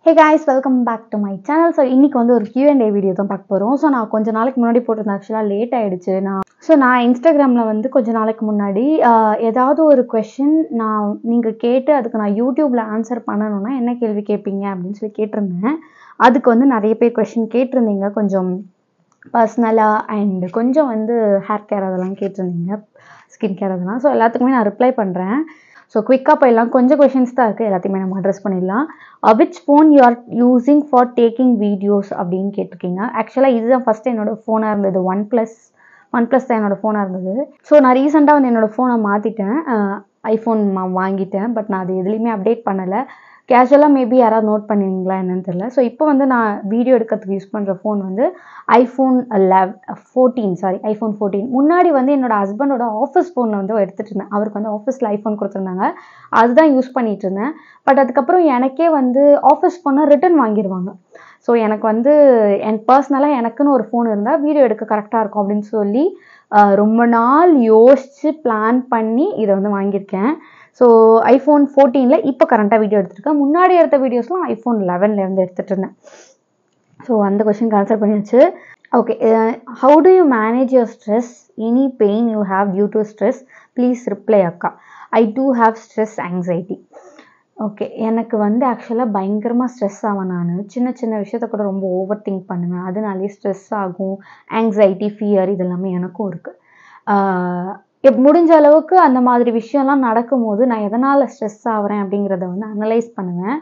Hey guys, welcome back to my channel. So இன்னைக்கு வந்து ஒரு Q&A வீடியோ தான் பார்க்க போறோம். ஸோ நான் கொஞ்ச நாளைக்கு முன்னாடி போட்டிருந்தேன், ஆக்சுவலாக லேட் ஆயிடுச்சு. நான் இன்ஸ்டாகிராமில் வந்து கொஞ்ச நாளைக்கு முன்னாடி ஏதாவது ஒரு கொஷின் நீங்கள் கேட்டு அதுக்கு நான் யூடியூப்பில் ஆன்சர் பண்ணணும்னா என்ன கேள்வி கேட்பீங்க அப்படின்னு சொல்லி கேட்டிருந்தேன். அதுக்கு வந்து நிறைய பேர் கொஷின் கேட்டிருந்தீங்க, கொஞ்சம் பர்சனலாக அண்ட் கொஞ்சம் வந்து ஹேர் கேர் அதெல்லாம் கேட்டிருந்தீங்க, ஸ்கின் கேர் அதெல்லாம். ஸோ எல்லாத்துக்குமே நான் ரிப்ளை பண்ணுறேன். ஸோ குவிக்காக போயிடலாம். கொஞ்சம் கொஷின்ஸ் தான் இருக்குது, எல்லாத்தையுமே நம்ம அட்ரஸ் பண்ணிடலாம். Which phone you are using for taking videos அப்படின்னு கேட்டிருக்கீங்க. ஆக்சுவலாக இதுதான் ஃபஸ்ட்டு என்னோடய ஃபோனாக இருந்தது. ஒன் ப்ளஸ் தான் என்னோடய ஃபோனாக இருந்தது. ஸோ நான் ரீசெண்டாக வந்து என்னோடய ஃபோனை மாற்றிட்டேன், ஐஃபோன் வாங்கிட்டேன். பட் நான் அது எதுலேயுமே அப்டேட் பண்ணலை. கேஷுவலாக மேபி யாராவது நோட் பண்ணிங்களா என்னன்னு தெரியல. ஸோ இப்போ வந்து நான் வீடியோ எடுக்கிறதுக்கு யூஸ் பண்ணுற ஃபோன் வந்து ஐஃபோன் 14. முன்னாடி வந்து என்னோட ஹஸ்பண்டோட ஆஃபீஸ் ஃபோனில் வந்து எடுத்துகிட்டு இருந்தேன். அவருக்கு வந்து ஆஃபீஸில் ஐஃபோன் கொடுத்துருந்தாங்க, அதுதான் யூஸ் பண்ணிகிட்டு இருந்தேன். பட் அதுக்கப்புறம் எனக்கே வந்து ஆஃபீஸ் ஃபோனை ரிட்டன் வாங்கிடுவாங்க. ஸோ எனக்கு வந்து பர்சனலாக எனக்குன்னு ஒரு ஃபோன் இருந்தால் வீடியோ எடுக்க கரெக்டாக இருக்கும் அப்படின்னு சொல்லி ரொம்ப நாள் யோசித்து பிளான் பண்ணி இதை வந்து வாங்கியிருக்கேன். ஸோ ஐஃபோன் 14 இப்போ கரண்ட்டாக வீடியோ எடுத்துருக்கேன். முன்னாடி எடுத்த வீடியோஸ்லாம் ஐஃபோன் 11 எடுத்துகிட்டு இருந்தேன். ஸோ அந்த கொஷினுக்கு ஆன்சர் பண்ணியாச்சு. Okay, how do you manage your stress? Any pain you have due to stress? Please reply அக்கா. I do have stress anxiety. Okay, எனக்கு வந்து ஆக்சுவலாக பயங்கரமாக ஸ்ட்ரெஸ் ஆவேன். நான் சின்ன சின்ன விஷயத்த கூட ரொம்ப ஓவர் திங்க் பண்ணுவேன், அதனாலே ஸ்ட்ரெஸ் ஆகும். ஆங்ஸைட்டி, ஃபியர் இதெல்லாமே எனக்கும் இருக்குது. முடிஞ்ச அளவுக்கு அந்த மாதிரி விஷயம்லாம் நடக்கும்போது நான் எதனால் ஸ்ட்ரெஸ் ஆகிறேன் அப்படிங்கிறத வந்து அனலைஸ் பண்ணுவேன்.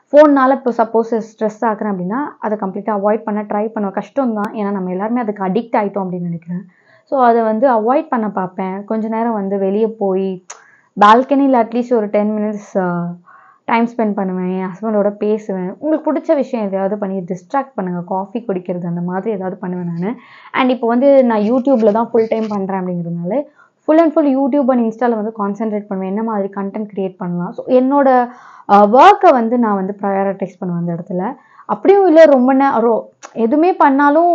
ஃபோன்னால் இப்போ சப்போஸ் ஸ்ட்ரெஸ் ஆகிறேன் அப்படின்னா அதை கம்ப்ளீட்டாக அவாய்ட் பண்ண ட்ரை பண்ணுவேன். கஷ்டம் தான், ஏன்னா நம்ம எல்லாருமே அதுக்கு அடிக்ட் ஆகிட்டோம் அப்படின்னு நினைக்கிறேன். ஸோ அதை வந்து அவாய்ட் பண்ண பார்ப்பேன். கொஞ்ச நேரம் வந்து வெளியே போய் பால்கனியில் அட்லீஸ்ட் ஒரு 10 minutes டைம் ஸ்பெண்ட் பண்ணுவேன், என் ஹஸ்பண்டோட பேசுவேன். உங்களுக்கு பிடிச்ச விஷயம் எதையாவது பண்ணி டிஸ்ட்ராக்ட் பண்ணுங்கள், காஃபி குடிக்கிறது அந்த மாதிரி ஏதாவது பண்ணுவேன் நான். அண்ட் இப்போ வந்து நான் யூடியூப்பில் தான் ஃபுல் டைம் பண்ணுறேன் அப்படிங்கிறதுனால full and full YouTube and இன்ஸ்டாவில் வந்து கான்சென்ட்ரேட் பண்ணுவேன், என்ன மாதிரி கண்டென்ட் க்ரியேட் பண்ணலாம். ஸோ என்னோட ஒர்க்கை வந்து நான் வந்து ப்ரையாரிட்டைஸ் பண்ணுவேன் அந்த இடத்துல. அப்படியும் இல்லை ரொம்ப நேரம் எதுவுமே பண்ணாலும்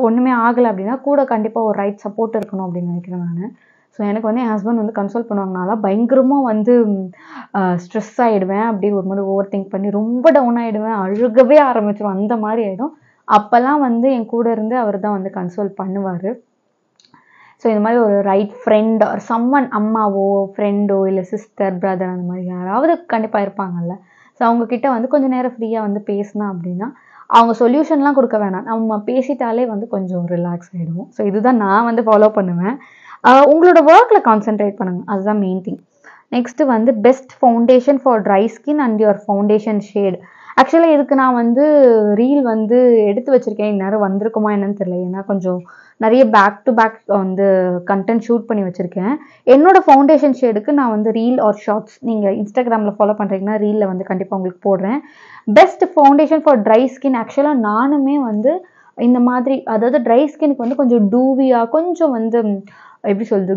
ஒன்றுமே ஆகலை அப்படின்னா கூட கண்டிப்பாக ஒரு ரைட் சப்போர்ட் இருக்கணும் அப்படின்னு நினைக்கிறேன் நான். ஸோ எனக்கு வந்து என் ஹஸ்பண்ட் வந்து கன்சோல் பண்ணுவாங்கனால பயங்கரமாக வந்து ஸ்ட்ரெஸ் ஆகிடுவேன். அப்படியே ஒரு மாதிரி ஓவர் திங்க் பண்ணி ரொம்ப டவுன் ஆகிடுவேன், அழுகவே ஆரம்பிச்சிடும், அந்த மாதிரி ஆகிடும். அப்போல்லாம் வந்து என் கூட இருந்து அவர் தான் வந்து கன்சோல் பண்ணுவார். ஸோ இந்த மாதிரி ஒரு ரைட் ஃப்ரெண்ட் ஆர் சம்மன், அம்மாவோ ஃப்ரெண்டோ இல்லை சிஸ்டர் பிரதர் அந்த மாதிரி யாராவது கண்டிப்பாக இருப்பாங்கல்ல. ஸோ அவங்கக்கிட்ட வந்து கொஞ்சம் நேரம் ஃப்ரீயாக வந்து பேசினா அப்படின்னா அவங்க சொல்யூஷன்லாம் கொடுக்க வேணாம், நம்ம பேசிட்டாலே வந்து கொஞ்சம் ரிலாக்ஸ் ஆகிடுவோம். ஸோ இதுதான் நான் வந்து ஃபாலோ பண்ணுவேன். உங்களோட ஒர்க்கில் கான்சென்ட்ரேட் பண்ணுங்கள், அதுதான் மெயின் திங். நெக்ஸ்ட்டு வந்து best foundation for dry skin and your foundation shade. ஆக்சுவலாக இதுக்கு நான் வந்து ரீல் வந்து எடுத்து வச்சுருக்கேன், இந்நேரம் வந்திருக்குமா என்னன்னு தெரியல, ஏன்னா கொஞ்சம் நிறைய பேக் டு பேக் வந்து கண்டென்ட் ஷூட் பண்ணி வச்சுருக்கேன். என்னோடய ஃபவுண்டேஷன் ஷேடுக்கு நான் வந்து ரீல் ஆர் ஷார்ட்ஸ், நீங்கள் இன்ஸ்டாகிராமில் ஃபாலோ பண்ணுறீங்கன்னா ரீலில் வந்து கண்டிப்பாக உங்களுக்கு போடுறேன். Best foundation for dry skin. ஆக்சுவலாக நானுமே வந்து இந்த மாதிரி, அதாவது ட்ரை ஸ்கின்னுக்கு வந்து கொஞ்சம் டூவியாக, கொஞ்சம் வந்து எப்படி சொல்கிறது,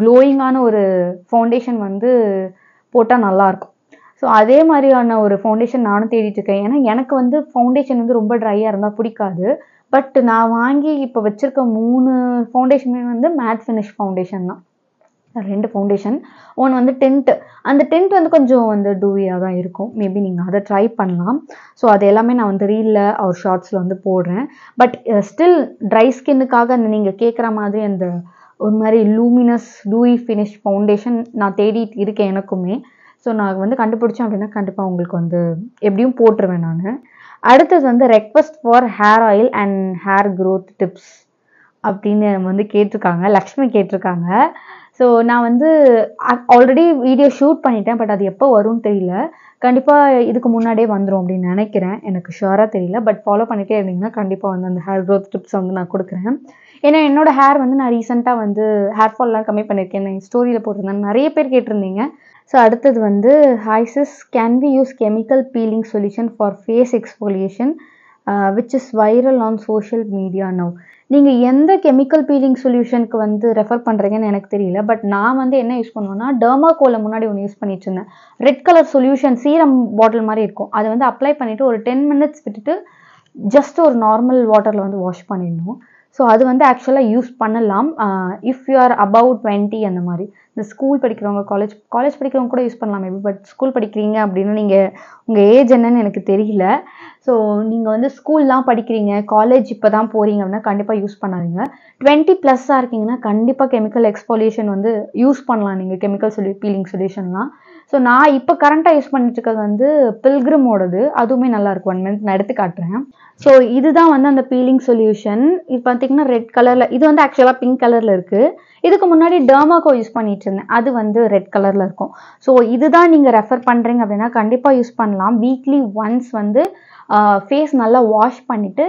க்ளோயிங்கான ஒரு ஃபவுண்டேஷன் வந்து போட்டால் நல்லாயிருக்கும். ஸோ அதே மாதிரியான ஒரு ஃபவுண்டேஷன் நானும் தேடிட்டுருக்கேன். ஏன்னா எனக்கு வந்து ஃபவுண்டேஷன் வந்து ரொம்ப ட்ரையாக இருந்தால் பிடிக்காது. பட் நான் வாங்கி இப்போ வச்சுருக்க 3 ஃபவுண்டேஷனுமே வந்து மேட் ஃபினிஷ் ஃபவுண்டேஷன் தான். 2 ஃபவுண்டேஷன், ஒன்று வந்து டென்ட். அந்த டென்ட் வந்து கொஞ்சம் வந்து டூவியாக தான் இருக்கும், மேபி நீங்கள் அதை ட்ரை பண்ணலாம். ஸோ அது எல்லாமே நான் வந்து ரீலில் ஒரு ஷார்ட்ஸில் வந்து போடுறேன். பட் ஸ்டில் ட்ரை ஸ்கின்னுக்காக அந்த நீங்கள் கேட்குற மாதிரி அந்த ஒரு மாதிரி லூமினஸ் டூவி ஃபினிஷ் ஃபவுண்டேஷன் நான் தேடிட்டு இருக்கேன் எனக்குமே. ஸோ நான் வந்து கண்டுபிடிச்சேன் அப்படின்னா கண்டிப்பாக உங்களுக்கு வந்து எப்படியும் போட்டுருவேன் நான். அடுத்தது வந்து request for hair oil and hair growth tips அப்படின்னு வந்து கேட்டிருக்காங்க, லக்ஷ்மி கேட்டிருக்காங்க. ஸோ நான் வந்து ஆல்ரெடி வீடியோ ஷூட் பண்ணிட்டேன், பட் அது எப்போ வரும்னு தெரியல. கண்டிப்பாக இதுக்கு முன்னாடியே வந்துடும் அப்படின்னு நினைக்கிறேன், எனக்கு ஷுவராக தெரியல. பட் ஃபாலோ பண்ணிகிட்டே இருந்தீங்கன்னா கண்டிப்பாக வந்து அந்த ஹேர் க்ரோத் டிப்ஸ் வந்து நான் கொடுக்குறேன். ஏன்னா என்னோடய ஹேர் வந்து நான் ரீசெண்டாக வந்து ஹேர் ஃபால்லாம் கம்மி பண்ணியிருக்கேன், நான் ஸ்டோரியில் போட்டிருந்தேன், நிறைய பேர் கேட்டிருந்தீங்க. ஸோ அடுத்தது வந்து hi sis, can we use chemical peeling solution for face exfoliation which is viral on social media now. நீங்கள் எந்த கெமிக்கல் பீலிங் சொல்யூஷனுக்கு வந்து ரெஃபர் பண்ணுறீங்கன்னு எனக்கு தெரியல. பட் நான் வந்து என்ன யூஸ் பண்ணுவேன்னா, டெர்மாகோலில் முன்னாடி ஒன்று யூஸ் பண்ணிட்டு இருந்தேன். ரெட் கலர் சொல்யூஷன் சீரம் பாட்டில் மாதிரி இருக்கும், அதை வந்து அப்ளை பண்ணிவிட்டு ஒரு 10 minutes விட்டுட்டு ஜஸ்ட் ஒரு நார்மல் வாட்டரில் வந்து வாஷ் பண்ணிடணும். ஸோ அது வந்து ஆக்சுவலாக யூஸ் பண்ணலாம் இஃப் யூ ஆர் அபவ் 20 அந்த மாதிரி. இந்த ஸ்கூல் படிக்கிறவங்க காலேஜ் படிக்கிறவங்க கூட யூஸ் பண்ணலாம் மேபி. பட் ஸ்கூல் படிக்கிறீங்க அப்படின்னு நீங்கள் உங்கள் ஏஜ் என்னன்னு எனக்கு தெரியல. ஸோ நீங்கள் வந்து ஸ்கூல்லாம் படிக்கிறீங்க, காலேஜ் இப்போ தான் போகிறீங்க அப்படின்னா கண்டிப்பாக யூஸ் பண்ணாதீங்க. 20+ இருக்கீங்கன்னா கண்டிப்பாக கெமிக்கல் எக்ஸ்போலியேஷன் வந்து யூஸ் பண்ணலாம் நீங்கள், கெமிக்கல் பீலிங் சொல்யூஷன்லாம். ஸோ நான் இப்போ கரண்ட்டாக யூஸ் பண்ணிட்டு இருக்கிறது வந்து பில்கிரிமோடது, அதுவுமே நல்லாயிருக்கும். 1 மந்த் நான் எடுத்து காட்டுறேன். ஸோ இதுதான் வந்து அந்த பீலிங் சொல்யூஷன். இது பார்த்தீங்கன்னா ரெட் கலரில், இது வந்து ஆக்சுவலாக பிங்க் கலரில் இருக்குது. இதுக்கு முன்னாடி டெர்மாகோ யூஸ் பண்ணிட்டு இருந்தேன், அது வந்து ரெட் கலரில் இருக்கும். ஸோ இதுதான் நீங்கள் ரெஃபர் பண்ணுறீங்க அப்படின்னா கண்டிப்பாக யூஸ் பண்ணலாம். வீக்லி ஒன்ஸ் வந்து ஃபேஸ் நல்லா வாஷ் பண்ணிவிட்டு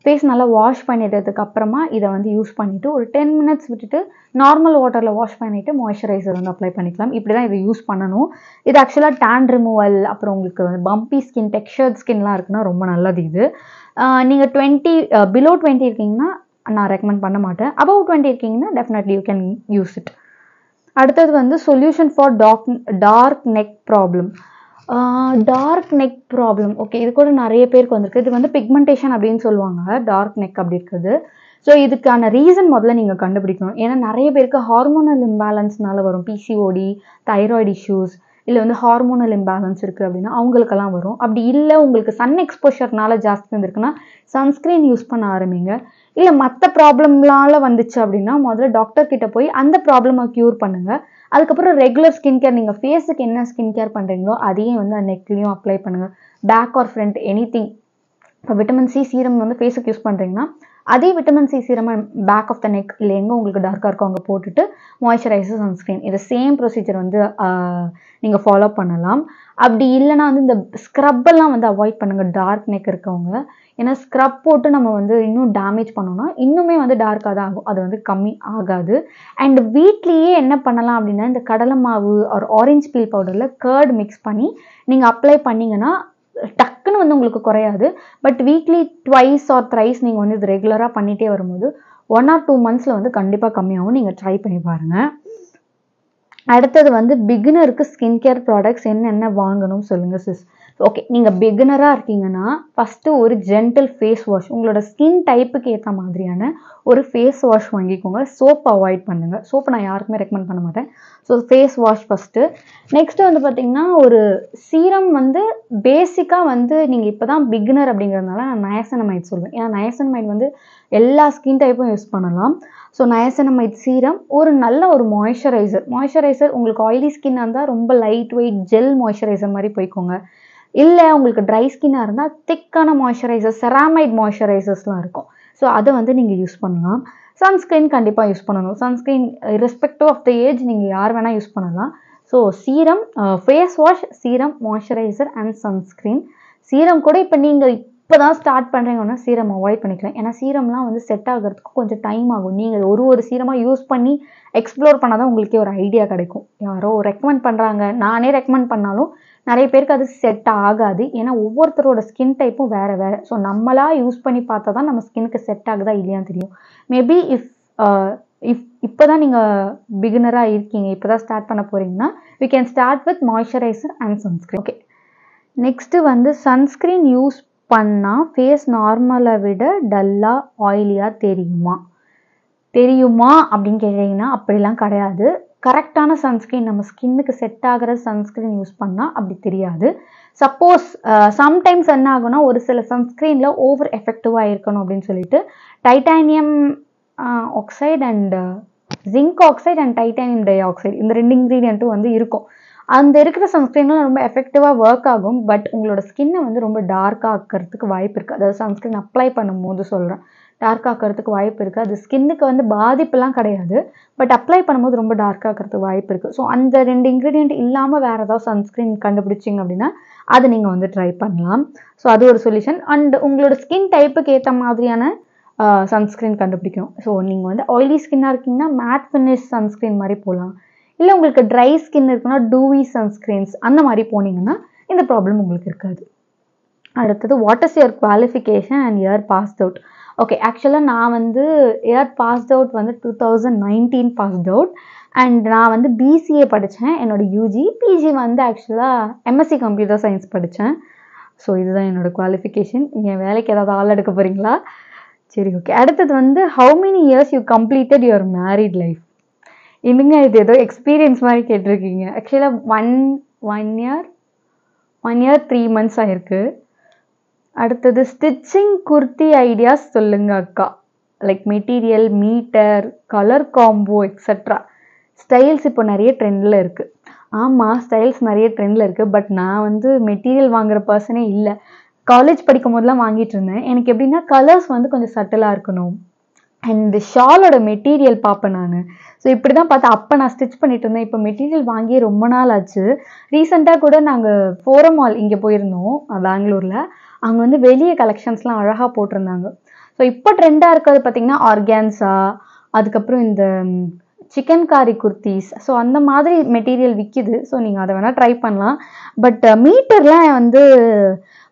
ஃபேஸ் நல்லா வாஷ் பண்ணிட்டதுக்கு அப்புறமா இதை வந்து யூஸ் பண்ணிவிட்டு ஒரு 10 மினிட்ஸ் விட்டுட்டு நார்மல் வாட்டரில் வாஷ் பண்ணிவிட்டு மாய்ஸ்சரைசர் வந்து அப்ளை பண்ணிக்கலாம். இப்படி தான் இதை யூஸ் பண்ணணும். இது ஆக்சுவலாக டேன் ரிமூவல், அப்புறம் உங்களுக்கு பம்பி ஸ்கின், டெக்ஸ்சர்ட் ஸ்கின்லாம் இருக்குன்னா ரொம்ப நல்லது இது. நீங்கள் பிலோ 20 இருக்கீங்கன்னா நான் ரெக்கமெண்ட் பண்ண மாட்டேன். அபவ் 20 இருக்கீங்கன்னா definitely you can use it. அடுத்தது வந்து solution for dark neck problem. Dark neck problem, okay, இது கூட நிறைய பேருக்கு வந்திருக்கு. இது வந்து பிக்மெண்டேஷன் அப்படின்னு சொல்லுவாங்க, டார்க் நெக் அப்படி இருக்குது. ஸோ இதுக்கான ரீசன் முதல்ல நீங்கள் கண்டுபிடிக்கணும். ஏன்னா நிறைய பேருக்கு ஹார்மோனல் இம்பேலன்ஸ்னால வரும். பிசிஓடி, தைராய்டு இஷ்யூஸ், இல்லை வந்து ஹார்மோனல் இம்பேலன்ஸ் இருக்குது அப்படின்னா அவங்களுக்கெல்லாம் வரும். அப்படி இல்லை உங்களுக்கு சன் எக்ஸ்போஷர்னால ஜாஸ்தி வந்துருக்குன்னா சன்ஸ்க்ரீன் யூஸ் பண்ண ஆரம்பிங்க. இல்லை மற்ற ப்ராப்ளம்னால வந்துச்சு அப்படின்னா முதல்ல டாக்டர் கிட்ட போய் அந்த ப்ராப்ளமை க்யூர் பண்ணுங்கள். அதுக்கப்புறம் ரெகுலர் ஸ்கின் கேர், நீங்கள் ஃபேஸுக்கு என்ன ஸ்கின் கேர் பண்ணுறீங்களோ அதையும் வந்து நெக்லையும் அப்ளை பண்ணுங்கள். Back or front anything. இப்போ விட்டமின் சி சீரம் வந்து ஃபேஸுக்கு யூஸ் பண்ணுறீங்கன்னா அதே vitamin C serum back of the neck இல்லை எங்கே உங்களுக்கு டார்க்காக இருக்கோ அங்கே போட்டுட்டு மாய்ஸ்சரைசர், சன்ஸ்க்ரீன், இது சேம் ப்ரொசீஜர் வந்து நீங்கள் ஃபாலோ பண்ணலாம். அப்படி இல்லைனா வந்து இந்த ஸ்க்ரப்பெல்லாம் வந்து அவாய்ட் பண்ணுங்கள் டார்க் நெக் இருக்கவங்க. ஏன்னா ஸ்க்ரப் போட்டு நம்ம வந்து இன்னும் டேமேஜ் பண்ணோம்னா இன்னுமே வந்து டார்க்காக தான் ஆகும், அது வந்து கம்மி ஆகாது. அண்ட் வீட்லேயே என்ன பண்ணலாம் அப்படின்னா இந்த கடலை மாவு ஒரு ஆரஞ்சு பீல் பவுடரில் கர்ட் மிக்ஸ் பண்ணி நீங்கள் அப்ளை பண்ணிங்கன்னா டக்குன்னு வந்து உங்களுக்கு குறையாது. பட் வீக்லி 2 or 3 நீங்கள் வந்து இது ரெகுலராக பண்ணிகிட்டே வரும்போது 1 or 2 monthஸில் வந்து கண்டிப்பாக கம்மியாகும். நீங்கள் ட்ரை பண்ணி பாருங்கள். அடுத்தது வந்து பிகினருக்கு ஸ்கின் கேர் ப்ராடக்ட்ஸ் என்னென்ன வாங்கணும் சொல்லுங்கள் சிஸ். ஓகே, நீங்கள் பிகினராக இருக்கீங்கன்னா ஃபஸ்ட்டு ஒரு ஜென்டில் ஃபேஸ் வாஷ், உங்களோட ஸ்கின் டைப்புக்கு ஏற்ற மாதிரியான ஒரு ஃபேஸ் வாஷ் வாங்கிக்கோங்க. சோப் அவாய்ட் பண்ணுங்கள். சோப்பை நான் யாருக்குமே ரெக்கமெண்ட் பண்ண மாட்டேன். So face wash first. Next வந்து பார்த்திங்கன்னா ஒரு சீரம் வந்து பேசிக்காக வந்து நீங்கள் இப்போ தான் பிகினர் அப்படிங்கிறதுனால நான் நயாசினமைட் சொல்லுவேன். ஏன்னா நயாசினமைட் வந்து எல்லா ஸ்கின் டைப்பும் யூஸ் பண்ணலாம். ஸோ நயாசினமைட் சீரம், ஒரு நல்ல ஒரு மாய்ஸ்சரைசர் உங்களுக்கு ஆயிலி ஸ்கின்னாக இருந்தால் ரொம்ப லைட் வெயிட் ஜெல் மாய்ஸ்சரைசர் மாதிரி போய்க்கோங்க. இல்லை உங்களுக்கு ட்ரை ஸ்கின்னாக இருந்தால் திக்கான மாய்ஸ்சரைசர், செராமைட் மாய்ஸ்சரைசர்ஸ்லாம் இருக்கும். ஸோ அதை வந்து நீங்கள் யூஸ் பண்ணலாம். சன்ஸ்க்ரீன் கண்டிப்பாக யூஸ் பண்ணணும். Sunscreen respective of the age நீங்கள் யார் வேணால் யூஸ் பண்ணலாம். So serum, face wash, serum, moisturiser and sunscreen. Serum கூட இப்போ நீங்கள் இப்போ தான் ஸ்டார்ட் பண்ணுறீங்கன்னா சீரம் அவாய்ட் பண்ணிக்கலாம். ஏன்னா சீரம்லாம் வந்து செட் ஆகிறதுக்கு கொஞ்சம் டைம் ஆகும். நீங்கள் ஒரு சீரமாக யூஸ் பண்ணி எக்ஸ்ப்ளோர் பண்ணால் தான் உங்களுக்கே ஒரு ஐடியா கிடைக்கும். யாரோ ரெக்கமெண்ட் பண்ணுறாங்க, நானே ரெக்கமெண்ட் பண்ணாலும் நிறைய பேருக்கு அது செட் ஆகாது. ஏன்னா ஒவ்வொருத்தரோட ஸ்கின் டைப்பும் வேறு வேறு. ஸோ நம்மளாக யூஸ் பண்ணி பார்த்தா தான் நம்ம ஸ்கின்னுக்கு செட் ஆகுதா இல்லையான்னு தெரியும். மேபி இப்போ தான் நீங்கள் பிகினராக இருக்கீங்க, இப்போ தான் ஸ்டார்ட் பண்ண போகிறீங்கன்னா we can start with moisturiser and sunscreen. Okay, next வந்து சன்ஸ்க்ரீன் யூஸ் பண்ணால் ஃபேஸ் நார்மலை விட டல்லாக ஆயிலியாக தெரியுமா அப்படின்னு கேட்டிங்கன்னா அப்படிலாம் கிடையாது. கரெக்டான சன்ஸ்க்ரீன், நம்ம ஸ்கின்னுக்கு செட் ஆகிற சன்ஸ்க்ரீன் யூஸ் பண்ணால் அப்படி தெரியாது. சப்போஸ் சம்டைம்ஸ் என்ன ஆகுனா ஒரு சில சன்ஸ்க்ரீனில் ஓவர் எஃபெக்டிவாக இருக்கணும் அப்படின்னு சொல்லிட்டு titanium oxide and zinc oxide and titanium di oxide இந்த 2 இன்க்ரீடியண்ட்டும் வந்து இருக்கும். அந்த இருக்கிற சன்ஸ்க்ரீன்லாம் ரொம்ப எஃபெக்டிவாக ஒர்க் ஆகும். பட் உங்களோட ஸ்கின்னை வந்து ரொம்ப டார்க்காக ஆக்கிறதுக்கு வாய்ப்பு இருக்குது. அதாவது சன்ஸ்க்ரீன் அப்ளை பண்ணும்போது சொல்கிறேன், டார்க் ஆக்கிறதுக்கு வாய்ப்பு இருக்குது. அது ஸ்கின்னுக்கு வந்து பாதிப்புலாம் கிடையாது, பட் அப்ளை பண்ணும்போது ரொம்ப டார்க் ஆக்கிறதுக்கு வாய்ப்பு இருக்குது. ஸோ அந்த 2 இன்க்ரீடியண்ட் இல்லாமல் வேறு ஏதாவது சன்ஸ்க்ரீன் கண்டுபிடிச்சிங்க அப்படின்னா அதை நீங்கள் வந்து ட்ரை பண்ணலாம். ஸோ அது ஒரு சொல்யூஷன். அண்ட் உங்களோட ஸ்கின் டைப்புக்கு ஏற்ற மாதிரியான சன்ஸ்க்ரீன் கண்டுபிடிக்கணும். ஸோ நீங்கள் வந்து ஆயிலி ஸ்கின்னாக இருக்கீங்கன்னா மேட் ஃபினிஷ் சன்ஸ்க்ரீன் மாதிரி போகலாம். இல்லை உங்களுக்கு ட்ரை ஸ்கின் இருக்குன்னா டூவி சன்ஸ்க்ரீன்ஸ் அந்த மாதிரி போனீங்கன்னா இந்த ப்ராப்ளம் உங்களுக்கு இருக்காது. அடுத்தது what is your qualification and year passed out. Okay, ஆக்சுவலாக நான் வந்து இயர் பாஸ்ட் அவுட் வந்து 2019 பாஸ்ட் அவுட். அண்ட் நான் வந்து பிசிஏ படித்தேன். என்னோட யூஜி பிஜி வந்து ஆக்சுவலாக எம்எஸ்சி கம்ப்யூட்டர் சயின்ஸ் படித்தேன். ஸோ இதுதான் என்னோடய குவாலிஃபிகேஷன். என் வேலைக்கு ஏதாவது ஆள் எடுக்க போகிறீங்களா? சரி, ஓகே. அடுத்தது வந்து how many years you completed your married life? என்னங்க இது ஏதோ எக்ஸ்பீரியன்ஸ் மாதிரி கேட்டிருக்கீங்க. ஆக்சுவலாக ஒன் இயர் 3 months ஆயிருக்கு. அடுத்தது ஸ்டிச்சிங் குர்த்தி ஐடியாஸ் சொல்லுங்க அக்கா. Like material, metre, colour combo etcetera. Styles இப்போ நிறைய ட்ரெண்டில் இருக்குது. ஆமாம், ஸ்டைல்ஸ் நிறைய ட்ரெண்டில் இருக்குது. பட் நான் வந்து மெட்டீரியல் வாங்குற பர்சனே இல்லை. காலேஜ் படிக்கும் போதெல்லாம் வாங்கிட்டு இருந்தேன். எனக்கு எப்படின்னா கலர்ஸ் வந்து கொஞ்சம் சட்டிலாக இருக்கணும். அண்ட் ஷாலோட மெட்டீரியல் பார்ப்பேன் நான். ஸோ இப்படி தான் பார்த்தேன். அப்போ நான் ஸ்டிச் பண்ணிட்டு இருந்தேன். இப்போ மெட்டீரியல் வாங்கி ரொம்ப நாள் ஆச்சு. ரீசெண்டாக கூட நாங்கள் ஃபோரம் மால் இங்கே போயிருந்தோம் பெங்களூரில். அங்கே வந்து வெளியே கலெக்ஷன்ஸ்லாம் அழகாக போட்டிருந்தாங்க. ஸோ இப்போ ட்ரெண்டாக இருக்கிறது பார்த்தீங்கன்னா ஆர்கான்ஸா, அதுக்கப்புறம் இந்த சிக்கன் காரி குர்த்திஸ். ஸோ அந்த மாதிரி மெட்டீரியல் விற்கிது. ஸோ நீங்கள் அதை வேணால் ட்ரை பண்ணலாம். பட் மீட்டர்லாம் வந்து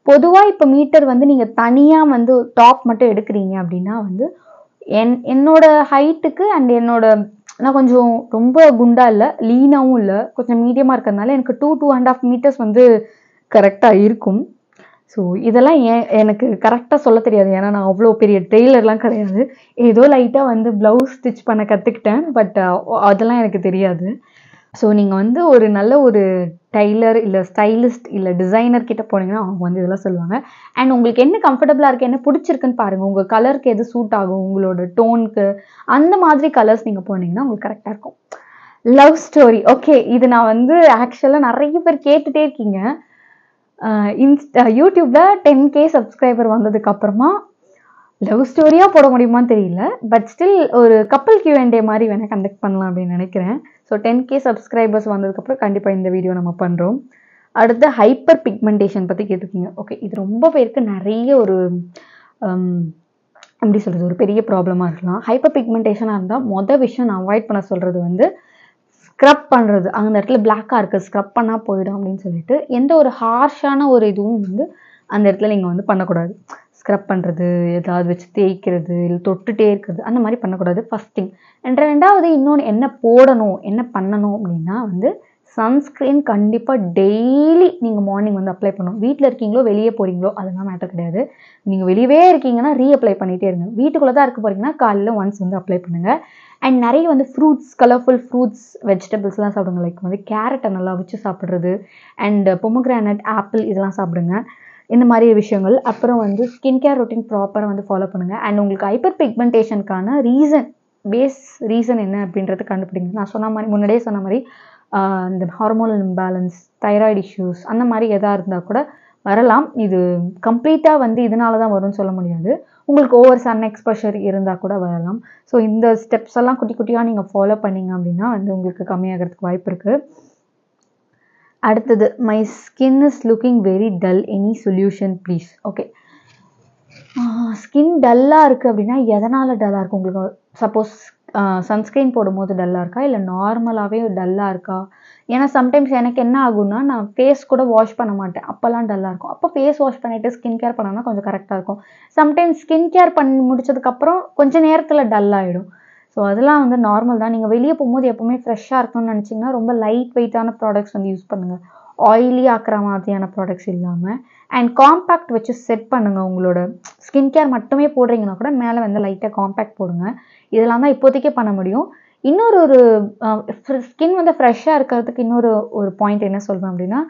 பொதுவாக இப்போ மீட்டர் வந்து நீங்கள் தனியாக வந்து டாப் மட்டும் எடுக்கிறீங்க அப்படின்னா வந்து என்னோட ஹைட்டுக்கு அண்ட் நான் கொஞ்சம் ரொம்ப குண்டா இல்லை, லீனாகவும் இல்லை, கொஞ்சம் மீடியமாக இருக்கிறதுனால எனக்கு 2.5 meters வந்து கரெக்டாக இருக்கும். ஸோ இதெல்லாம் எனக்கு கரெக்டாக சொல்ல தெரியாது. ஏன்னா நான் அவ்வளோ பெரிய டெய்லர்லாம் கிடையாது. ஏதோ லைட்டாக வந்து ப்ளவுஸ் ஸ்டிச் பண்ண கற்றுக்கிட்டேன். பட் அதெல்லாம் எனக்கு தெரியாது. ஸோ நீங்கள் வந்து ஒரு நல்ல ஒரு டைலர் இல்லை ஸ்டைலிஸ்ட் இல்லை டிசைனர் கிட்ட போனீங்கன்னா அவங்க வந்து இதெல்லாம் சொல்லுவாங்க. அண்ட் உங்களுக்கு என்ன கம்ஃபர்டபுளாக இருக்குது, என்ன பிடிச்சிருக்குன்னு பாருங்கள். உங்கள் கலருக்கு எது சூட் ஆகும், உங்களோட டோனுக்கு அந்த மாதிரி கலர்ஸ் நீங்கள் போனீங்கன்னா உங்களுக்கு கரெக்டாக இருக்கும். Love story, okay. இது நான் வந்து ஆக்சுவலாக நிறைய பேர் கேட்டுகிட்டே இருக்கீங்க. யூடியூப்பில் 10K சப்ஸ்கிரைபர் வந்ததுக்கப்புறமா லவ் ஸ்டோரியாக போட முடியுமான்னு தெரியல. பட் ஸ்டில் ஒரு கப்பல் Q&A மாதிரி வேணால் கண்டக்ட் பண்ணலாம் அப்படின்னு நினைக்கிறேன். ஸோ 10K சப்ஸ்கிரைபர்ஸ் வந்ததுக்கப்புறம் கண்டிப்பாக இந்த வீடியோ நம்ம பண்ணுறோம். அடுத்து ஹைப்பர் பிக்மெண்டேஷன் பற்றி கேட்டிருக்கீங்க. ஓகே, இது ரொம்ப பேருக்கு நிறைய ஒரு எப்படி சொல்கிறது, ஒரு பெரிய ப்ராப்ளமாக இருக்கலாம். ஹைப்பர் பிக்மெண்டேஷனாக இருந்தால் விஷயம் நான் அவாய்ட் பண்ண சொல்கிறது வந்து ஸ்க்ரப் பண்ணுறது. அந்த இடத்துல பிளாக்காக இருக்குது, ஸ்க்ரப் பண்ணால் போயிடும் அப்படின்னு சொல்லிட்டு எந்த ஒரு ஹார்ஷான ஒரு இதுவும் வந்து அந்த இடத்துல நீங்கள் வந்து பண்ணக்கூடாது. ஸ்க்ரப் பண்ணுறது, ஏதாவது வச்சு தேய்க்கிறது, இல்லை தொட்டுகிட்டே இருக்கிறது, அந்த மாதிரி பண்ணக்கூடாது. First thing. ரெண்டாவது இன்னொன்று என்ன போடணும், என்ன பண்ணணும் அப்படின்னா வந்து சன்ஸ்க்ரீன் கண்டிப்பாக டெய்லி நீங்கள் மார்னிங் வந்து அப்ளை பண்ணணும். வீட்டில் இருக்கீங்களோ வெளியே போகிறீங்களோ அதெல்லாம் மேட்டர் கிடையாது. நீங்கள் வெளியவே இருக்கீங்கன்னா ரீஅப்ளை பண்ணிகிட்டே இருங்க. வீட்டுக்குள்ளே தான் இருக்க போகிறீங்கன்னா காலையில் ஒன்ஸ் வந்து அப்ளை பண்ணுங்கள். அண்ட் நிறைய வந்து ஃப்ரூட்ஸ், கலர்ஃபுல் ஃப்ரூட்ஸ், வெஜிடபிள்ஸ்லாம் சாப்பிடுங்க. லைக் வந்து கேரட்டை நல்லா வச்சு சாப்பிட்றது, அண்ட் பொமோகிரானட், ஆப்பிள் இதெல்லாம் சாப்பிடுங்க. இந்த மாதிரி விஷயங்கள். அப்புறம் வந்து ஸ்கின் கேர் ரொட்டீன் ப்ராப்பராக வந்து ஃபாலோ பண்ணுங்கள். அண்ட் உங்களுக்கு ஹைப்பர் பிக்மெண்டேஷனுக்கான பேஸ் ரீசன் என்ன அப்படின்றத கண்டுபிடிங்க. நான் சொன்ன மாதிரி, முன்னாடியே சொன்ன மாதிரி இந்த ஹார்மோனல் இம்பேலன்ஸ், தைராய்டு இஷ்யூஸ் அந்த மாதிரி எதாக இருந்தால் கூட வரலாம். இது கம்ப்ளீட்டாக வந்து இதனால தான் வரும்னு சொல்ல முடியாது. உங்களுக்கு ஓவர் சன் எக்ஸ்போஷர் இருந்தால் கூட வரலாம். ஸோ இந்த ஸ்டெப்ஸ் எல்லாம் குட்டி குட்டியாக நீங்கள் ஃபாலோ பண்ணிங்க அப்படின்னா வந்து உங்களுக்கு கம்மியாகிறதுக்கு வாய்ப்பு இருக்குது. அடுத்தது, my skin is looking very dull, any solution please. Okay, skin டல்லாக இருக்குது அப்படின்னா எதனால் டல்லாக இருக்குது உங்களுக்கு? சப்போஸ் சன்ஸ்க்ரீன் போடும்போது டல்லாக இருக்கா, இல்லை நார்மலாகவே டல்லாக இருக்கா? ஏன்னா சம்டைம்ஸ் எனக்கு என்ன ஆகும்னா, நான் ஃபேஸ் கூட வாஷ் பண்ண மாட்டேன், அப்போல்லாம் டல்லாக இருக்கும். அப்போ ஃபேஸ் வாஷ் பண்ணிவிட்டு ஸ்கின் கேர் பண்ணோன்னா கொஞ்சம் கரெக்டாக இருக்கும். சம்டைம்ஸ் ஸ்கின் கேர் பண்ணி முடிச்சதுக்கப்புறம் கொஞ்சம் நேரத்தில் டல் ஆகிடும். ஸோ அதெல்லாம் வந்து நார்மல் தான். நீங்கள் வெளியே போகும்போது எப்போவுமே ஃப்ரெஷ்ஷாக இருக்கணும்னு நினச்சிங்கன்னா ரொம்ப லைட் வெயிட்டான ப்ராடக்ட்ஸ் வந்து யூஸ் பண்ணுங்கள். ஆயிலி ஆக்கிற மாதிரியான ப்ராடக்ட்ஸ் இல்லாமல். அண்ட் காம்பேக்ட் வச்சு செட் பண்ணுங்கள். உங்களோட ஸ்கின் கேர் மட்டுமே போடுறீங்கன்னா கூட மேலே வந்து லைட்டாக காம்பேக்ட் போடுங்க. இதெல்லாம் தான் இப்போதைக்கே பண்ண முடியும். இன்னொரு ஸ்கின் வந்து ஃப்ரெஷ்ஷாக இருக்கிறதுக்கு இன்னொரு பாயிண்ட் என்ன சொல்வேன் அப்படின்னா,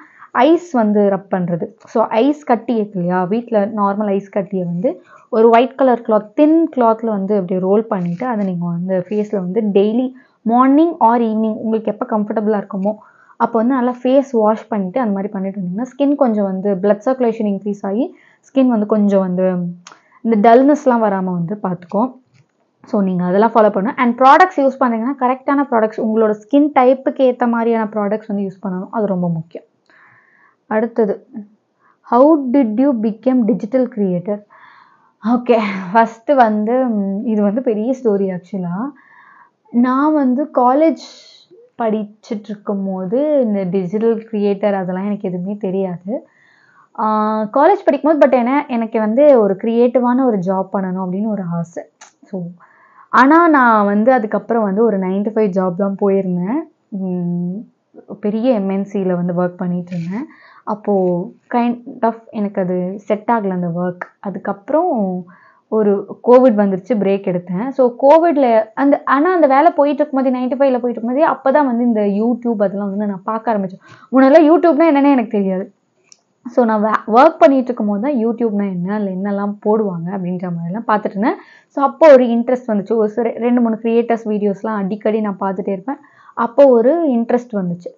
ஐஸ் வந்து ரப் பண்ணுறது. ஸோ ஐஸ் கட்டி இருக்கு இல்லையா, வீட்டில் நார்மல் ஐஸ் கட்டியை வந்து ஒரு ஒயிட் கலர் கிளாத், தின் கிளாத்தில் வந்து அப்படி ரோல் பண்ணிவிட்டு அதை நீங்கள் வந்து ஃபேஸில் வந்து டெய்லி மார்னிங் ஆர் ஈவினிங் உங்களுக்கு எப்போ கம்ஃபர்டபுளாக இருக்குமோ அப்போ வந்து நல்லா ஃபேஸ் வாஷ் பண்ணிவிட்டு அந்த மாதிரி பண்ணிட்டு இருந்தீங்கன்னா ஸ்கின் கொஞ்சம் வந்து பிளட் சர்க்குலேஷன் இன்க்ரீஸ் ஆகி ஸ்கின் வந்து கொஞ்சம் வந்து இந்த டல்னஸ்லாம் வராமல் வந்து பார்த்துக்கும். ஸோ நீங்கள் அதெல்லாம் ஃபாலோ பண்ணணும். அண்ட் ப்ராடக்ட்ஸ் யூஸ் பண்ணுறீங்கன்னா கரெக்டான ப்ராடக்ட்ஸ், உங்களோட ஸ்கின் டைப்புக்கு ஏற்ற மாதிரியான ப்ராடக்ட்ஸ் வந்து யூஸ் பண்ணணும். அது ரொம்ப முக்கியம். அடுத்தது, how did you become digital creator? Okay, first வந்து இது வந்து பெரிய ஸ்டோரி. ஆக்சுவலாக நான் வந்து காலேஜ் படிச்சுட்ருக்கும் போது இந்த டிஜிட்டல் கிரியேட்டர் அதெல்லாம் எனக்கு எதுவுமே தெரியாது. காலேஜ் படிக்கும்போது பட் எனக்கு வந்து ஒரு க்ரியேட்டிவான ஒரு ஜாப் பண்ணணும் அப்படின்னு ஒரு ஆசை. ஸோ ஆனால் நான் வந்து அதுக்கப்புறம் வந்து ஒரு 9 to 5 ஜாப் தான் போயிருந்தேன். பெரிய எம்என்சியில் வந்து ஒர்க் பண்ணிகிட்டு இருந்தேன். அப்போது கைண்ட் ஆஃப் எனக்கு அது செட் ஆகலை அந்த ஒர்க். அதுக்கப்புறம் ஒரு கோவிட் வந்துருச்சு, பிரேக் எடுத்தேன். ஸோ கோவிட்ல அந்த வேலை போயிட்டு இருக்கும்போது 95ல போயிட்டு இருக்கும்போதே அப்பதான் வந்து இந்த யூடியூப் அதெல்லாம் வந்து நான் பார்க்க ஆரம்பிச்சேன். முன்னெல்லாம் யூடியூப்னா என்னன்னே எனக்கு தெரியாது. ஸோ நான் ஒர்க் பண்ணிட்டு இருக்கும்போது தான் யூடியூப்னா என்ன, அதில் என்னெல்லாம் போடுவாங்க அப்படின்ற மாதிரிலாம் பார்த்துட்டு இருந்தேன். ஸோ அப்போ ஒரு இன்ட்ரெஸ்ட் வந்துச்சு. ஒரு 2, 3 கிரியேட்டர்ஸ் வீடியோஸ்லாம் அடிக்கடி நான் பார்த்துட்டே இருப்பேன். அப்போ ஒரு இன்ட்ரெஸ்ட் வந்துச்சு.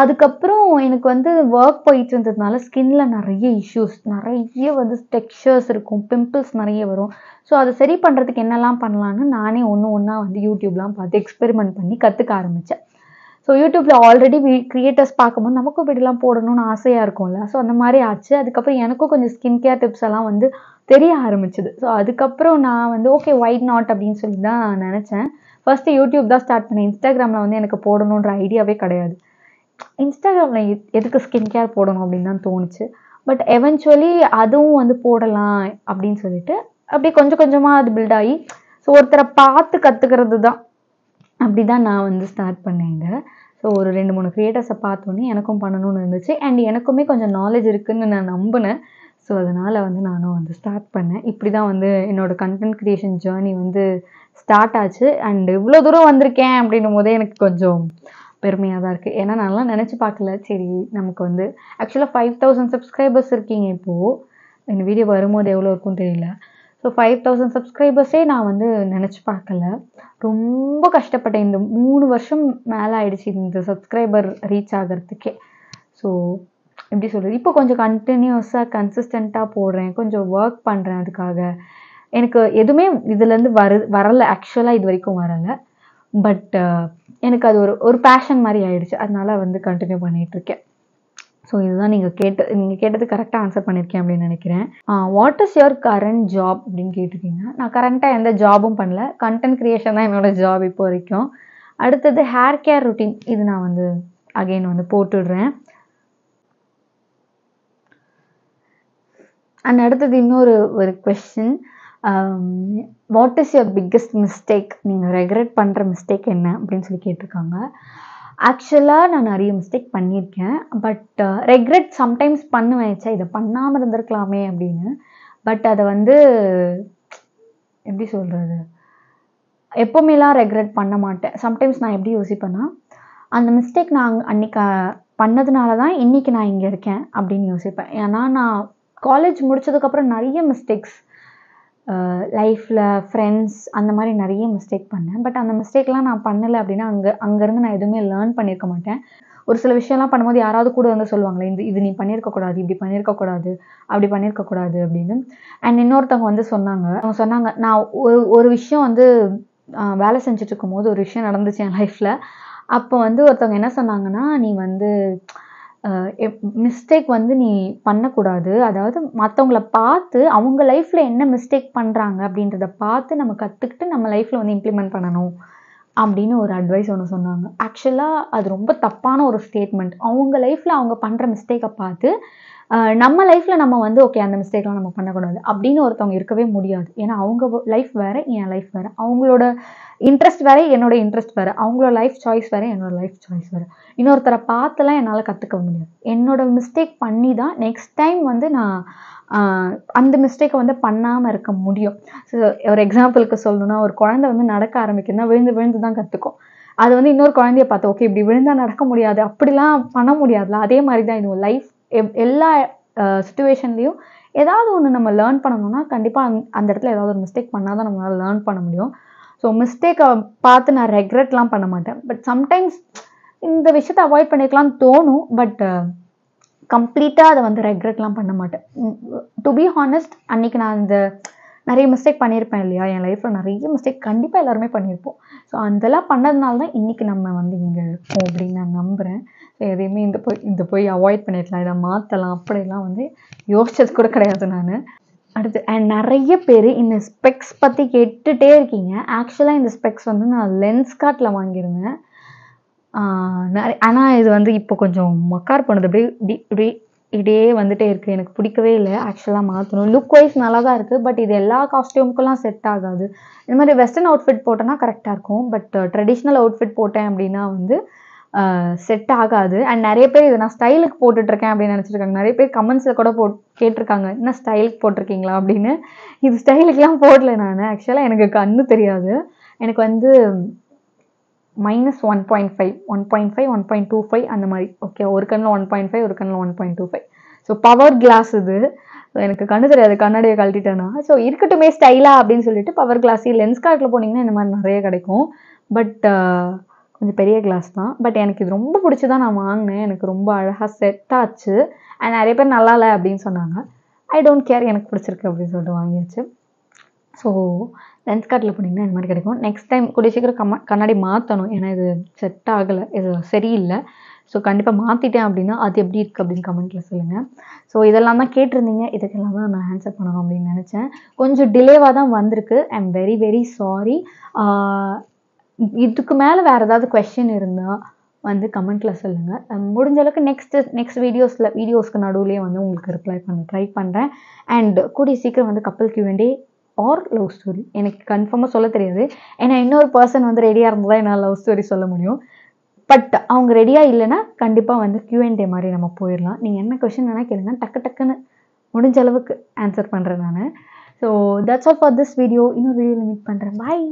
அதுக்கப்புறம் எனக்கு வந்து ஒர்க் போயிட்டு இருந்ததுனால ஸ்கின்ல நிறைய இஷ்யூஸ், நிறைய வந்து டெக்ஸ்சர்ஸ் இருக்கும், பிம்பிள்ஸ் நிறைய வரும். ஸோ அதை சரி பண்ணுறதுக்கு என்னெல்லாம் பண்ணலான்னு நானே ஒன்றா வந்து யூடியூப்லாம் பார்த்து எக்ஸ்பெரிமெண்ட் பண்ணி கற்றுக்க ஆரம்பித்தேன். ஸோ யூடியூப்ல ஆல்ரெடி கிரியேட்டர்ஸ் பார்க்கும்போது நமக்கும் இப்படிலாம் போடணும்னு ஆசையாக இருக்கும்ல. ஸோ அந்த மாதிரி ஆச்சு. அதுக்கப்புறம் எனக்கும் கொஞ்சம் ஸ்கின் கேர் டிப்ஸ் எல்லாம் வந்து தெரிய ஆரம்பிச்சுது. ஸோ அதுக்கப்புறம் நான் வந்து ஓகே ஒயிட் நாட் அப்படின்னு சொல்லி தான் நினச்சேன். ஃபர்ஸ்ட் யூடியூப் தான் ஸ்டார்ட் பண்ணேன். இன்ஸ்டாகிராமில் வந்து எனக்கு போடணுன்ற ஐடியாவே கிடையாது. இன்ஸ்டாகிராமில் எதுக்கு ஸ்கின் கேர் போடணும் அப்படின்னு தான் தோணுச்சு. பட் எவென்ச்சுவலி அதுவும் வந்து போடலாம் அப்படின்னு சொல்லிட்டு அப்படியே கொஞ்சம் கொஞ்சமாக அது பில்ட் ஆகி ஸோ ஒருத்தரை பார்த்து கற்றுக்கிறது தான். அப்படி தான் நான் வந்து ஸ்டார்ட் பண்ணேங்க. ஸோ ஒரு 2, 3 கிரியேட்டர்ஸை பார்த்தோன்னே எனக்கும் பண்ணணும்னு இருந்துச்சு. அண்ட் எனக்குமே கொஞ்சம் நாலேஜ் இருக்குதுன்னு நான் நம்பினேன். ஸோ அதனால் வந்து நானும் வந்து ஸ்டார்ட் பண்ணேன். இப்படி தான் வந்து என்னோடய கண்டென்ட் க்ரியேஷன் ஜேர்னி வந்து ஸ்டார்ட் ஆச்சு. அண்ட் இவ்வளோ தூரம் வந்திருக்கேன் அப்படின்னும் போதே எனக்கு கொஞ்சம் பெருமையாக தான் இருக்குது. ஏன்னா நான்லாம் நினச்சி பார்க்கல. சரி நமக்கு வந்து ஆக்சுவலாக 5000 சப்ஸ்கிரைபர்ஸ் இருக்கீங்க இப்போது. இந்த வீடியோ வரும்போது எவ்வளோ இருக்கும்னு தெரியல. ஸோ 5000 சப்ஸ்கிரைபர்ஸே நான் வந்து நினச்சி பார்க்கல. ரொம்ப கஷ்டப்பட்டேன். இந்த 3 வருஷம் மேலே ஆயிடுச்சு இந்த சப்ஸ்கிரைபர் ரீச் ஆகிறதுக்கே. ஸோ எப்படி சொல்கிறது, இப்போ கொஞ்சம் கண்டினியூஸாக கன்சிஸ்டண்ட்டாக போடுறேன், கொஞ்சம் ஒர்க் பண்ணுறேன். அதுக்காக எனக்கு எதுவுமே இதுலேருந்து வரலை. ஆக்சுவலாக இது வரைக்கும் வரலை. பட் எனக்கு அது ஒரு பேஷன் மாதிரி ஆயிடுச்சு. அதனால வந்து கண்டினியூ பண்ணிகிட்ருக்கேன். ஸோ இதுதான் நீங்கள் கேட்டது கரெக்டாக ஆன்சர் பண்ணியிருக்கேன் அப்படின்னு நினைக்கிறேன். What is your current job அப்படின்னு கேட்டிருக்கீங்க. நான் கரண்ட்டாக எந்த ஜாபும் பண்ணல. கண்டென்ட் க்ரியேஷன் தான் என்னோடய ஜாப் இப்போ வரைக்கும். அடுத்தது ஹேர் கேர் ரொட்டீன். இது நான் வந்து அகெயின் வந்து போட்டுடுறேன். அண்ட் அடுத்தது இன்னொரு question. What is your biggest mistake? நீங்கள் ரெக்ரெட் பண்ணுற மிஸ்டேக் என்ன அப்படின்னு சொல்லி கேட்டிருக்காங்க. ஆக்சுவலாக நான் நிறைய மிஸ்டேக் பண்ணியிருக்கேன். பட் ரெக்ரெட் சம்டைம்ஸ் பண்ணுவேன், இதை பண்ணாமல் இருந்திருக்கலாமே அப்படின்னு. பட் அதை வந்து எப்படி சொல்கிறது, எப்போவுமேலாம் ரெக்ரெட் பண்ண மாட்டேன். சம்டைம்ஸ் நான் எப்படி யோசிப்பேன்னா, அந்த மிஸ்டேக் நான் அன்றைக்கி பண்ணதுனால தான் இன்றைக்கி நான் இங்கே இருக்கேன் அப்படின்னு யோசிப்பேன். ஏன்னா நான் காலேஜ் முடித்ததுக்கப்புறம் நிறைய மிஸ்டேக்ஸ் லைஃப்பில் ஃப்ரெண்ட்ஸ் அந்த மாதிரி நிறைய மிஸ்டேக் பண்ணேன். பட் அந்த மிஸ்டேக்லாம் நான் பண்ணலை அப்படின்னா அங்கேருந்து நான் எதுவுமே லேர்ன் பண்ணியிருக்க மாட்டேன். ஒரு சில விஷயம்லாம் பண்ணும்போது யாராவது கூட வந்து சொல்லுவாங்களே, இது நீ பண்ணியிருக்கக்கூடாது, இப்படி பண்ணியிருக்கக்கூடாது, அப்படி பண்ணியிருக்கக்கூடாது அப்படின்னு. அண்ட் இன்னொருத்தவங்க வந்து சொன்னாங்க நான் ஒரு விஷயம் வந்து வேலை செஞ்சுட்டு இருக்கும்போது ஒரு விஷயம் நடந்துச்சு என் லைஃப்பில். அப்போ வந்து ஒருத்தவங்க என்ன சொன்னாங்கன்னா, நீ வந்து மிஸ்டேக் வந்து நீ பண்ணக்கூடாது. அதாவது மற்றவங்கள பார்த்து அவங்க லைஃப்பில் என்ன மிஸ்டேக் பண்ணுறாங்க அப்படின்றத பார்த்து நம்ம கற்றுக்கிட்டு நம்ம லைஃப்பில் வந்து இம்ப்ளிமெண்ட் பண்ணணும் அப்படின்னு ஒரு அட்வைஸ் ஒன்று சொன்னாங்க. ஆக்சுவலாக அது ரொம்ப தப்பான ஒரு ஸ்டேட்மெண்ட். அவங்க லைஃப்பில் அவங்க பண்ணுற மிஸ்டேக்கை பார்த்து நம்ம லைஃப்பில் நம்ம வந்து ஓகே அந்த மிஸ்டேக்லாம் நம்ம பண்ணக்கூடாது அப்படின்னு ஒருத்தவங்க இருக்கவே முடியாது. ஏன்னா அவங்க லைஃப் வேறு, என் லைஃப் வேறு. அவங்களோட இன்ட்ரெஸ்ட் வேறு, என்னோட இன்ட்ரெஸ்ட் வேறு. அவங்களோட லைஃப் சாய்ஸ் வேறு, என்னோட லைஃப் சாய்ஸ் வேறு. இன்னொருத்தரை பார்த்துலாம் என்னால் கற்றுக்க முடியாது. என்னோட மிஸ்டேக் பண்ணி தான் நெக்ஸ்ட் டைம் வந்து நான் அந்த மிஸ்டேக்கை வந்து பண்ணாமல் இருக்க முடியும். ஸோ ஒரு எக்ஸாம்பிளுக்கு சொல்லணும்னா, ஒரு குழந்தை வந்து நடக்க ஆரம்பிக்குதுன்னா விழுந்து தான் கற்றுக்கும். அது வந்து இன்னொரு குழந்தைய பார்த்து ஓகே இப்படி விழுந்தால் நடக்க முடியாது, அப்படிலாம் பண்ண முடியாதுல. அதே மாதிரி தான் இது லைஃப். எல்லா சுச்சுவேஷன்லேயும் ஏதாவது ஒன்று நம்ம லேர்ன் பண்ணணும்னா கண்டிப்பாக அந்த இடத்துல ஏதாவது ஒரு மிஸ்டேக் பண்ணால் தான் நம்மளால் லேர்ன் பண்ண முடியும். ஸோ மிஸ்டேக்கை பார்த்து நான் ரெக்ரெட்லாம் பண்ண மாட்டேன். பட் சம்டைம்ஸ் இந்த விஷயத்தை அவாய்ட் பண்ணிக்கலாம்னு தோணும். பட் கம்ப்ளீட்டாக அதை வந்து ரெக்ரெட்லாம் பண்ண மாட்டேன். டு பி ஹானஸ்ட், அன்றைக்கி நான் இந்த நிறைய மிஸ்டேக் பண்ணியிருப்பேன் இல்லையா, என் லைஃப்பில் நிறைய மிஸ்டேக் கண்டிப்பாக எல்லாருமே பண்ணியிருப்போம். ஸோ அதெல்லாம் பண்ணதுனால தான் இன்றைக்கி நம்ம வந்து இங்கே இருக்கோம் அப்படின்னு நான் நம்புகிறேன். ஸோ எதையுமே இந்த போய் அவாய்ட் பண்ணிடலாம், இதை மாற்றலாம் அப்படிலாம் வந்து யோசிச்சது கூட கிடையாது நான். அடுத்து அண்ட் நிறைய பேர் இந்த ஸ்பெக்ஸ் பற்றி கேட்டுகிட்டே இருக்கீங்க. ஆக்சுவலாக இந்த ஸ்பெக்ஸ் வந்து நான் லென்ஸ்கார்ட்டில் வாங்கியிருந்தேன். ஆனால் இது வந்து இப்போ கொஞ்சம் மக்கார் பண்ணுது. இப்படியே வந்துட்டே இருக்குது. எனக்கு பிடிக்கவே இல்லை. ஆக்சுவலாக மாற்றணும். லுக் வைஸ் நல்லா தான் இருக்குது. பட் இது எல்லா காஸ்டியூமுக்கெல்லாம் செட் ஆகாது. இந்த மாதிரி வெஸ்டர்ன் அவுட்ஃபிட் போட்டேன்னா கரெக்டாக இருக்கும். பட் ட்ரெடிஷ்னல் அவுட்ஃபிட் போட்டேன் அப்படின்னா வந்து செட் ஆகாது. அண்ட் நிறைய பேர் இதை நான் ஸ்டைலுக்கு போட்டுட்ருக்கேன் அப்படின்னு நினச்சிருக்காங்க. நிறைய பேர் கமெண்ட்ஸில் கூட கேட்டிருக்காங்க, என்ன ஸ்டைலுக்கு போட்டிருக்கீங்களா அப்படின்னு. இது ஸ்டைலுக்குலாம் போடல நான். ஆக்சுவலாக எனக்கு கண்ணு தெரியாது. எனக்கு வந்து -1.5 1.5 1.25 அந்த மாதிரி. ஓகே, ஒரு கண்ணில் 1.5 ஒரு கண்ணில் 1.25. ஸோ பவர் கிளாஸ் இது. ஸோ எனக்கு கண்ணு தெரியாது, கண்ணாடியை கழட்டிட்டேன்னா. ஸோ இருக்கட்டுமே ஸ்டைலாக அப்படின்னு சொல்லிட்டு பவர் கிளாஸ். லென்ஸ் கார்ட்டில் போனீங்கன்னா இந்த மாதிரி நிறைய கிடைக்கும். பட் கொஞ்சம் பெரிய கிளாஸ் தான். பட் எனக்கு இது ரொம்ப பிடிச்சி தான் நான் வாங்கினேன். எனக்கு ரொம்ப அழகாக செட் ஆச்சு. அண்ட் நிறைய பேர் நல்லா இல்லை அப்படின்னு சொன்னாங்க. ஐ டோன்ட் கேர், எனக்கு பிடிச்சிருக்கு அப்படின்னு சொல்லிட்டு வாங்கியாச்சு. ஸோ லென்ஸ் கார்ட்டில் போனீங்கன்னா இந்த மாதிரி கிடைக்கும். நெக்ஸ்ட் டைம் கூடிய சீக்கிரம் கண்ணாடி மாற்றணும். ஏன்னா இது செட் ஆகலை, இது சரியில்லை. ஸோ கண்டிப்பாக மாற்றிட்டேன் அப்படின்னா அது எப்படி இருக்குது அப்படின்னு கமெண்ட்டில் சொல்லுங்கள். ஸோ இதெல்லாம் தான் கேட்டிருந்தீங்க. இதுக்கெல்லாம் தான் நான் ஆன்சர் பண்ணணும் அப்படின்னு நினச்சேன். கொஞ்சம் டிலேவாக தான் வந்திருக்கு. I am very very sorry. இதுக்கு மேலே வேறு ஏதாவது கொஸ்டின் இருந்தால் வந்து கமெண்ட்டில் சொல்லுங்கள். முடிஞ்ச அளவுக்கு நெக்ஸ்ட் வீடியோஸ்க்கு நடுவுலேயே வந்து உங்களுக்கு ரிப்ளை பண்ண ட்ரை பண்ணுறேன். அண்ட் கூடிய சீக்கிரம் வந்து கப்பல் Q&A ஆர் லவ் ஸ்டோரி. எனக்கு கன்ஃபார்மாக சொல்ல தெரியாது. ஏன்னா இன்னொரு பர்சன் வந்து ரெடியாக இருந்தால் தான் என்னால் லவ் ஸ்டோரி சொல்ல முடியும். பட் அவங்க ரெடியாக இல்லைன்னா கண்டிப்பாக வந்து Q&A மாதிரி நம்ம போயிடலாம். நீங்கள் என்ன கொஷின் வேணால் கேளுங்க, டக்குன்னு முடிஞ்ச அளவுக்கு ஆன்சர் பண்ணுறேன் நான். So that's all for this video. இன்னொரு வீடியோவில் மீட் பண்ணுறேன். பாய்.